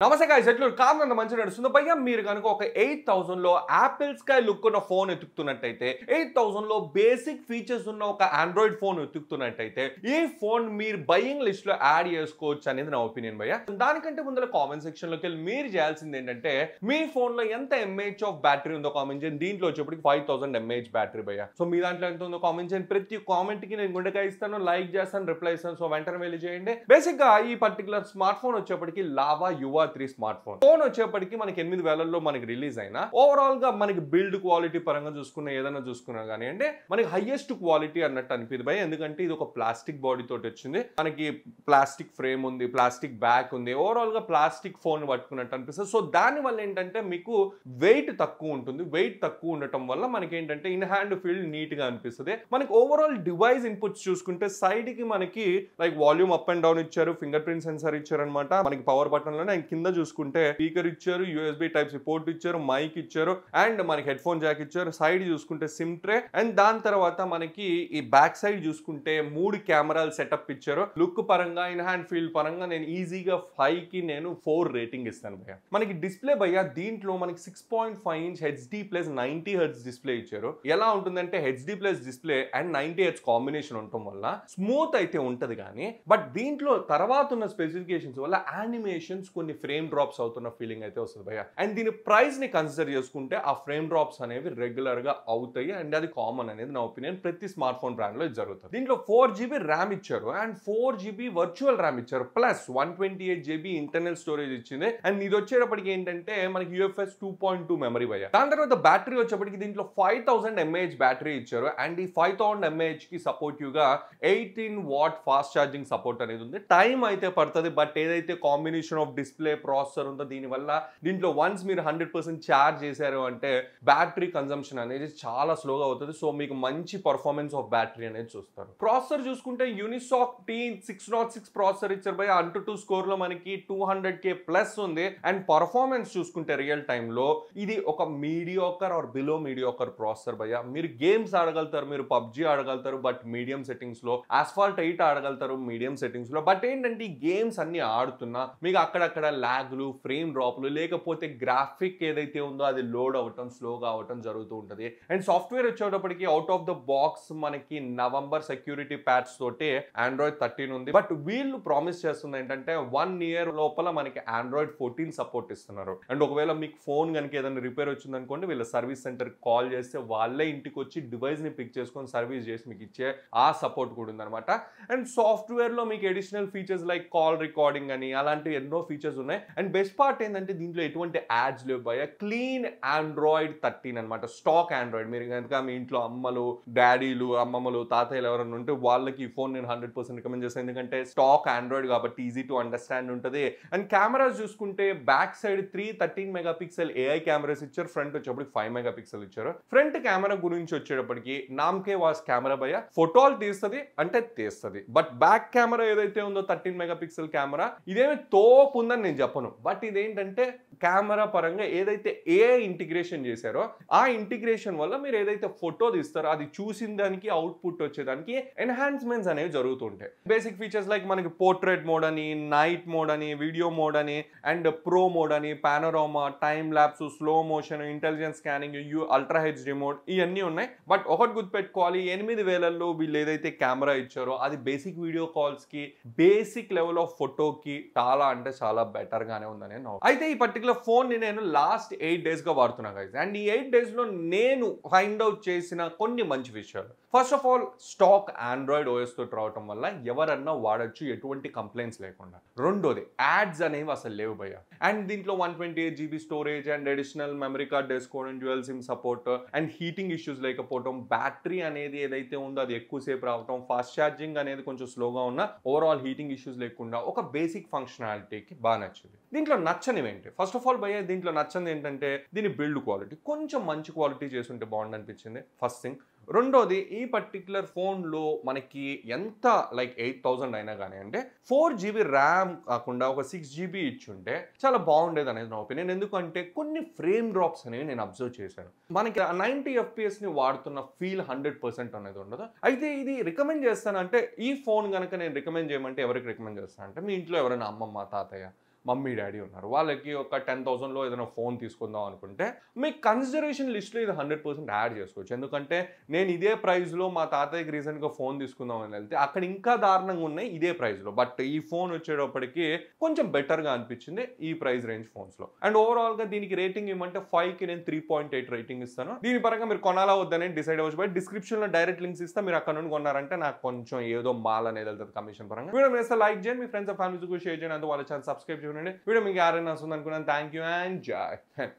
నమస్తే గాయ్స్ ఎట్లు కామన్ మంచి నడుస్తుంది పైగా మీరు కనుక ఒక 8000 లో యాపిల్ స్కై లుక్ ఉన్న ఫోన్ ఎత్తుకుతున్నట్టయితే 8000 లో బేసిక్ ఫీచర్స్ ఉన్న ఒక ఆండ్రాయిడ్ ఫోన్ ఎత్తుకుతున్నట్టయితే ఈ ఫోన్ మీరు బయింగ్ లిస్ట్ లో యాడ్ చేసుకోవచ్చు అనేది నా ఒపీనియన్ భయ్య. దానికంటే ముందర కామెంట్ సెక్షన్ లోకి వెళ్ళి మీరు చేయాల్సింది ఏంటంటే మీ ఫోన్ లో ఎంత ఎంఏహెచ్ ఆఫ్ బ్యాటరీ ఉందో కామెంట్ చేయండి. దీంట్లో వచ్చేప్పటికి 5000 ఎంఏహెచ్ బ్యాటరీ భయ్య. సో మీ దాంట్లో ఎంత ఉందో కామెంట్ చేయండి. ప్రతి కామెంట్ కి నేను గుండెకాయ ఇస్తాను, లైక్ చేస్తాను, రిప్లై ఇస్తాను. సో వెంటనే వెళ్ళి చేయండి. బేసిక్ గా ఈ పర్టికులర్ స్మార్ట్ ఫోన్ వచ్చేప్పటికి లావా యువా 3 స్మార్ట్ ఫోన్ వచ్చేప్పటికి మనకి 8000లో మనకి రిలీజ్ అయినా ఓవరాల్ గా మనకి బిల్డ్ క్వాలిటీ పరంగా చూసుకున్నా ఏదైనా చూసుకున్నా కానీ అంటే మనకి హైయెస్ట్ క్వాలిటీ అన్నట్టు అనిపిస్తుంది భయ్. ఎందుకంటే ఇది ఒక ప్లాస్టిక్ బాడీ తోటి వచ్చింది, మనకి ప్లాస్టిక్ ఫ్రేమ్ ఉంది, ప్లాస్టిక్ బ్యాక్ ఉంది, ఓవరాల్ గా ప్లాస్టిక్ ఫోన్ పట్టుకున్నట్టు అనిపిస్తుంది. సో దాని వల్ల ఏంటంటే మీకు వెయిట్ తక్కువ ఉంటుంది. వెయిట్ తక్కువ ఉండటం వల్ల మనకి ఏంటంటే ఇన్ హ్యాండ్ ఫీల్ నీట్ గా అనిపిస్తుంది. మనకి ఓవరాల్ డివైస్ ఇన్పుట్స్ చూసుకుంటే సైడ్ కి మనకి like volume up and down ఇచ్చారు, ఫింగర్ ప్రింట్ సెన్సార్ ఇచ్చారు అనమాట. మనకి పవర్ బటన్ లోనే కింద చూసుకుంటే స్పీకర్ ఇచ్చారు, యూఎస్బి టైప్ సి పోర్ట్ ఇచ్చారు, మైక్ ఇచ్చారు అండ్ మనకి హెడ్ ఫోన్ జాక్ ఇచ్చారు. సైడ్ చూసుకుంటే సిమ్ ట్రే అండ్ దాని తర్వాత మనకి ఈ బ్యాక్ సైడ్ చూసుకుంటే 3 కెమెరాలు సెటప్ ఇచ్చారు. లుక్ పరంగా ఇన్ హ్యాండ్ ఫీల్ పరంగా నేను ఈజీగా 5 కి నేను 4 రేటింగ్ ఇస్తాను భయ్య. మనకి డిస్ప్లే భయ్య దీంట్లో మనకి 6.5 inch HD plus 90 hertz display ఇచ్చారు. ఎలా ఉంటుందంటే HD plus display and 90 hertz combination ఉండటం వల్ల స్మూత్ అయితే ఉంటది కానీ బట్ దీంట్లో తర్వాత ఉన్న స్పెసిఫికేషన్స్ వల్ల యానిమేషన్స్ కొన్ని ఫ్రేమ్ డ్రాప్స్ అవుతున్న ఫీలింగ్ అయితే వస్తుంది భయ్య. అండ్ దీని ప్రైస్ ని కన్సిడర్ చేసుకుంటే ఆ ఫ్రేమ్ డ్రాప్స్ అనేవి రెగ్యులర్ గా అవుతాయి అండ్ అది కామన్ అనేది నా ఒపీనియన్. ప్రతి స్మార్ట్ ఫోన్ బ్రాండ్ లో ఇది జరుగుతుంది. దీంట్లో 4GB ర్యామ్ ఇచ్చారు అండ్ 4GB వర్చువల్ ర్యామ్ ఇచ్చారు ప్లస్ 128GB ఇంటర్నల్ స్టోరేజ్ ఇచ్చింది. అండ్ ఇది వచ్చేటప్పటికి ఏంటంటే మనకి UFS 2.2 మెమరీ భయ్య. దాని తర్వాత బ్యాటరీ వచ్చేప్పటికి దీంట్లో 5000 mAh బ్యాటరీ ఇచ్చారు అండ్ ఈ 5000 mAh కి సపోర్టివ్ గా 18 వాట్ ఫాస్ట్ ఛార్జింగ్ సపోర్ట్ అనేది ఉంది. టైం అయితే పడుతుంది బట్ ఏదైతే కాంబినేషన్ ఆఫ్ డిస్ప్లే ప్రాసెసర్ ఉందో దీని వల్ల దీంట్లో వన్స్ మీరు 100% ఛార్జ్ చేశారు అంటే బ్యాటరీ కన్సంప్షన్ అనేది చాలా స్లోగా అవుతుంది. సో మీకు మంచి పర్ఫార్మెన్స్ ఆఫ్ బ్యాటరీ అనేది చూస్తారు. ప్రాసెసర్ చూసుకుంటే యూనిసాక్ T606 ప్రాసెసర్ ఇచ్చారు భయ. 1-2 స్కోర్ లో మనకి 200K ప్లస్ ఉంది అండ్ పర్ఫార్మెన్స్ చూసుకుంటే రియల్ టైమ్ లో ఇది ఒక mediocre or below mediocre processor భయ. మీరు గేమ్స్ ఆడగలుగుతారు, మీరు పబ్జీ ఆడగలుగుతారు బట్ మీడియం సెట్టింగ్స్ లో, ఆస్ఫాల్ట్ 8 ఆడగలుగుతారు మీడియం సెట్టింగ్స్ లో. బట్ ఏంటంటే ఈ గేమ్స్ అన్ని ఆడుతున్నా మీకు అక్కడక్కడ లాగ్లు, ఫ్రేమ్ డ్రాప్లు లేకపోతే గ్రాఫిక్ ఏదైతే ఉందో అది లోడ్ అవ్వటం స్లోగా అవటం జరుగుతూ ఉంటుంది. అండ్ సాఫ్ట్వేర్ వచ్చేటప్పటికి అవుట్ ఆఫ్ ద బాక్స్ మనకి నవంబర్ సెక్యూరిటీ ప్యాచ్ తోటి ఆండ్రాయిడ్ 13 ఉంది. బట్ వీళ్ళు ప్రామిస్ చేస్తుంది ఏంటంటే 1 ఇయర్ లోపల మనకి ఆండ్రాయిడ్ 14 సపోర్ట్ ఇస్తున్నారు. అండ్ ఒకవేళ మీకు ఫోన్ కనుక ఏదైనా రిపేర్ వచ్చింది అనుకోండి వీళ్ళ సర్వీస్ సెంటర్ కాల్ చేస్తే వాళ్ళే ఇంటికి వచ్చి డివైస్ ని పిక్ చేసుకొని సర్వీస్ చేసి మీకు ఇచ్చే ఆ సపోర్ట్ కూడా ఉందన్నమాట. అండ్ సాఫ్ట్వేర్ లో మీకు additional features like call recording అని అలాంటి ఎన్నో ఫీచర్స్ ఉన్నాయి. అండ్ బెస్ట్ పార్ట్ ఏంటంటే దీంట్లో ఎటువంటి యాడ్స్ లేవు భయ. క్లీన్ ఆండ్రాయిడ్ 13 అనమాట, స్టాక్ ఆండ్రాయిడ్. మీరు కనుక మీ ఇంట్లో అమ్మలు, డాడీలు, అమ్మమ్మలు, తాతయ్యలు ఎవరైనా ఉంటే వాళ్ళకి ఈ ఫోన్ నేను 100% రికమెండ్ చేస్తాను. ఎందుకంటే స్టాక్ ఆండ్రాయిడ్ కాబట్టి ఈజీ టు అండర్స్టాండ్ ఉంటుంది. అండ్ కెమెరాస్ చూసుకుంటే back side 13 megapixel AI cameras ఇచ్చారు, ఫ్రంట్ వచ్చేప్పటికి 5 మెగాపిక్సెల్ ఇచ్చారు. ఫ్రంట్ కెమెరా గురించి వచ్చేటప్పటికి నామ్కే వాస్ కెమెరా భయ. ఫోటోలు తీస్తుంది అంటే తీస్తుంది బట్ బ్యాక్ కెమెరా ఏదైతే ఉందో 13 మెగాపిక్సెల్ కెమెరా ఇదేమి తోపు ఉందని నేను చెప్పను. బట్ ఇదేంటంటే కెమెరా పరంగా ఏదైతే ఏఐ ఇంటిగ్రేషన్ చేశారో ఆ ఇంటిగ్రేషన్ వల్ల మీరు ఏదైతే ఫోటో తీస్తారో అది చూసిన దానికి అవుట్పుట్ వచ్చేదానికి ఎన్హాన్స్మెంట్స్ అనేవి జరుగుతుంటాయి. బేసిక్ ఫీచర్స్ లైక్ మనకి పోర్ట్రేట్ మోడ్ అని, నైట్ మోడ్ అని, వీడియో మోడ్ అని అండ్ ప్రో మోడ్ అని, panorama, time lapse, slow motion, intelligence scanning, ultra HD mode ఇవన్నీ ఉన్నాయి. బట్ ఒకటి గుర్తుపెట్టుకోవాలి, 8000లో వీళ్ళు ఏదైతే కెమెరా ఇచ్చారో అది బేసిక్ వీడియో కాల్స్ కి, బేసిక్ లెవెల్ ఆఫ్ ఫోటోకి చాలా అంటే చాలా బెటర్ గానే ఉందని అయితే ఈ పర్టికులర్ ఫోన్ ని నేను లాస్ట్ 8 days గా వాడుతున్నా గైస్. అండ్ ఈ 8 days లో నేను ఫైండ్ అవుట్ చేసిన కొన్ని మంచి విషయాలు. First of all stock Android OS తోటి రావటం వల్ల ఎవరన్నా వాడచ్చు ఎటువంటి కంప్లైంట్స్ లేకుండా. రెండోది యాడ్స్ అనేవి అసలు లేవు భయ్య. అండ్ దీంట్లో 128GB storage and additional memory card వేసుకోవడం, dual SIM support and heating issues లేకపోవడం, బ్యాటరీ అనేది ఏదైతే ఉందో అది ఎక్కువసేపు రావటం, ఫాస్ట్ ఛార్జింగ్ అనేది కొంచెం స్లోగా ఉన్న ఓవరాల్ హీటింగ్ ఇష్యూస్ లేకుండా ఒక బేసిక్ ఫంక్షనాలిటీకి బాగా నచ్చింది. దీంట్లో నచ్చనివి ఏంటి? ఫస్ట్ ఆఫ్ ఆల్ భయ్య దీంట్లో నచ్చనిది ఏంటంటే దీని బిల్డ్ క్వాలిటీ కొంచెం మంచి క్వాలిటీ చేసి ఉంటే బాగుంది అనిపించింది ఫస్ట్ థింగ్. రెండోది ఈ పర్టికులర్ ఫోన్లో మనకి ఎంత లైక్ 8000 అయినా కానీ అంటే 4GB ర్యామ్ కాకుండా ఒక 6GB ఇచ్చుంటే చాలా బాగుండేది అనేది నా ఒపీనియన్. ఎందుకంటే కొన్ని ఫ్రేమ్ డ్రాప్స్ అనేవి నేను అబ్జర్వ్ చేశాను. మనకి 90 FPS ని వాడుతున్న ఫీల్ 100% అనేది ఉండదు. అయితే ఇది రికమెండ్ చేస్తానంటే ఈ ఫోన్ కనుక నేను రికమెండ్ చేయమంటే ఎవరికి రికమెండ్ చేస్తాను అంటే మీ ఇంట్లో ఎవరైనా అమ్మమ్మ, తాతయ్య మమ్మీ డాడీ ఉన్నారు, వాళ్ళకి ఒక 10,000లో ఏదైనా ఫోన్ తీసుకుందాం అనుకుంటే మీ కన్సిడరేషన్ లిస్ట్లో ఇది 100% యాడ్ చేసుకోవచ్చు. ఎందుకంటే నేను ఇదే ప్రైస్లో మా తాతయ్యకి రీసెంట్గా ఫోన్ తీసుకుందాం అని వెళ్తే అక్కడ ఇంకా దారుణంగా ఉన్నాయి ఇదే ప్రైస్లో. బట్ ఈ ఫోన్ వచ్చేటప్పటికి కొంచెం బెటర్గా అనిపించింది ఈ ప్రైస్ రేంజ్ ఫోన్స్లో. అండ్ ఓవరాల్గా దీనికి రేటింగ్ ఇవ్వమంటే 5కి నేను 3.8 రేటింగ్ ఇస్తాను. దీని పరంగా మీరు కొనాలా వద్దని డిసైడ్ అవ్వచ్చు. బట్ డిస్క్రిప్షన్లో డైరెక్ట్ లింక్స్ ఇస్తా, మీరు అక్కడ నుండి కొన్నారంటే నాకు కొంచెం ఏదో మాల్ అనేది వెళ్తుంది కమిషన్ పరంగా. వీడియో మీద లైక్ చేయండి, మీ ఫ్రెండ్స్ ఫ్యామిలీస్ కూడా షేర్ చేయండి, వాళ్ళ ఛానల్ సబ్స్క్రైబ్ చేయండి. వీడియో మీకు ఎవరైనా వస్తుంది అనుకున్నాను. థ్యాంక్ యూ అండ్ జై హింద్.